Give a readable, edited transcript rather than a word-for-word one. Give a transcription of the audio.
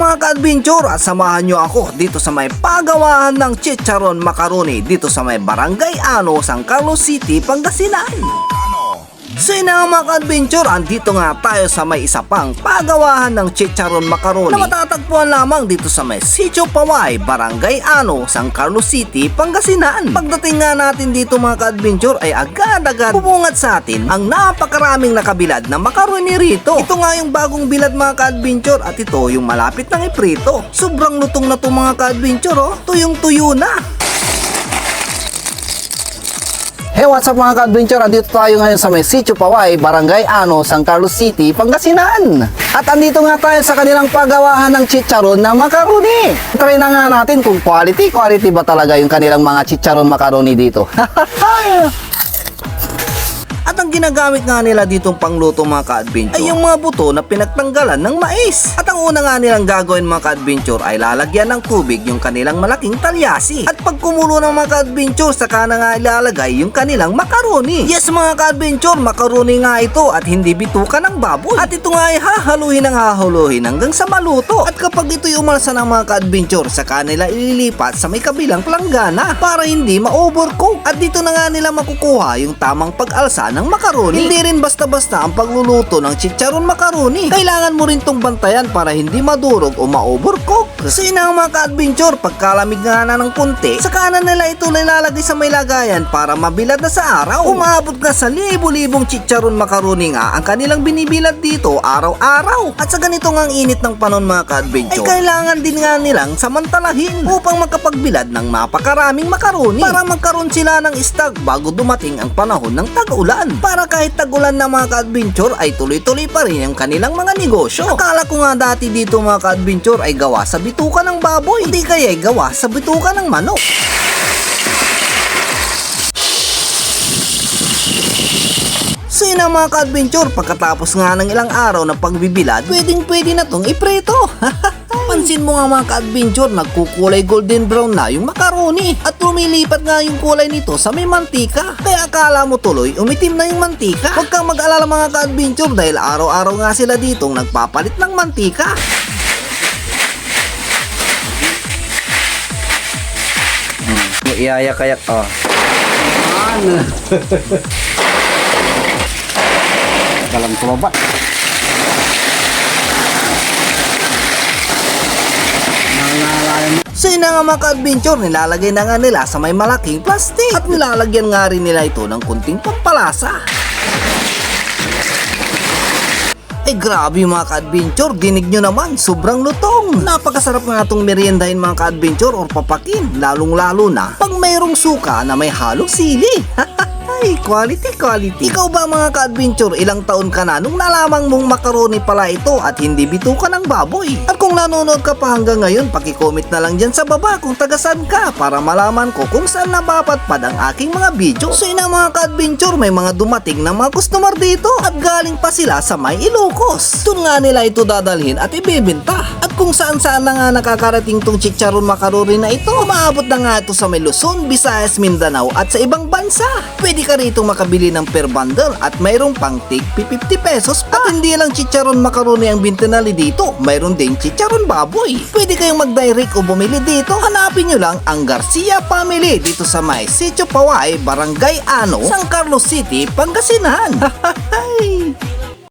mga ka-adventure at samahan nyo ako dito sa may pagawahan ng chicharon macaroni dito sa may Barangay Ano, San Carlos City, Pangasinan. So yun nga mga ka-adventure, andito nga tayo sa may isa pang pagawahan ng chicharon macaroni na matatagpuan lamang dito sa may Sitio Paway, Barangay Ano, San Carlos City, Pangasinan. Pagdating nga natin dito mga ka-adventure ay agad-agad bubungad sa atin ang napakaraming nakabilad na macaroni rito. Ito nga yung bagong bilad mga ka-adventure at ito yung malapit ng iprito. Sobrang lutong na to mga ka-adventure, oh. Tuyong-tuyo na. Hey, what's up mga ka-adventure? Andito tayo ngayon sa may Sitio Paway, Barangay Ano, San Carlos City, Pangasinan. At andito nga tayo sa kanilang pagawahan ng chicharon na macaroni. Try na nga natin kung quality ba talaga yung kanilang mga chicharon macaroni dito. At ang ginagamit nga nila ditong pangluto mga ka-adventure ay yung mga buto na pinagtanggalan ng mais. At ang una nga nilang gagawin mga ka-adventure ay lalagyan ng tubig yung kanilang malaking talyasi. At pag kumulo ng mga ka-adventure, saka na nga ilalagay yung kanilang macaroni. Yes mga ka-adventure, macaroni nga ito at hindi bituka ng baboy. At ito nga ay hahaluhin hanggang sa maluto. At kapag ito'y umalsa ng mga ka-adventure, saka nila ililipat sa may kabilang planggana para hindi ma-overcook. At dito na nga nila makukuha yung tamang pag-alsa ng macaroni. Hindi rin basta-basta ang pagluluto ng chicharon macaroni. Kailangan mo rin tong bantayan para hindi madurog o ma-overcook. So yun ang mga ka-adventure, pagkalamig nga na ng konti, saka na nila ito nilalagay sa may lagayan para mabilad na sa araw. Umabot nga sa libo-libong chicharon macaroni nga ang kanilang binibilad dito araw-araw. At sa ganito nga ang init ng panon mga ka-adventure, ay kailangan din nga nilang samantalahin upang makapagbilad ng napakaraming macaroni para magkaroon sila ng stock bago dumating ang panahon ng tag-ulan. Para kahit tag-ulan na mga ka-adventure ay tuloy-tuloy pa rin ang kanilang mga negosyo. Akala ko nga dati dito mga ka-adventure ay gawa sa bituka ng baboy, hindi kaya ay gawa sa bituka ng manok. So yun ang mga ka-adventure, pagkatapos nga ng ilang araw na pagbibilad, pwedeng-pwede na tong ipreto. Pansin mo nga mga ka-adventure, nagkukulay golden brown na yung macaroni at lumilipat nga yung kulay nito sa may mantika. Kaya akala mo tuloy umitim na yung mantika. Huwag kang mag-alala mga ka-adventure dahil araw-araw nga sila ditong nagpapalit ng mantika. Iaya-kayak to. Dalam kulobat. So yun na nga mga ka-adventure, nilalagay na nga nila sa may malaking plastic at nilalagyan nga rin nila ito ng kunting pampalasa. Ay grabe mga ka-adventure, dinig nyo naman, sobrang lutong. Napakasarap nga itong meriendahin mga ka-adventure or papakin, lalong-lalo na pag mayroong suka na may halong sili. Ay, quality. Ikaw ba mga ka-adventure, ilang taon ka na nung nalamang mong macaroni pala ito at hindi bituka ng baboy? At kung nanonood ka pa hanggang ngayon, paki-comment na lang dyan sa baba kung tagasan ka para malaman ko kung saan napapatpad ang aking mga video. So yun ang mga ka-adventure, may mga dumating na mga customer dito at galing pa sila sa may Ilocos. Doon nga nila ito dadalhin at ibebenta. At kung saan-saan na nga nakakarating tong chicharon macaroni na ito, umaabot na nga ito sa may Luzon, Visayas, Mindanao at sa ibang bansa. Pwede ka rito makabili ng per bundle at mayroong pang tig 50 pesos pa. At hindi lang chicharon macaroni ang bintinali dito, mayroon ding chicharon baboy. Pwede kayong mag-direct o bumili dito. Hanapin nyo lang ang Garcia Family dito sa may Sitio Paway, Barangay Ano, San Carlos City, Pangasinan.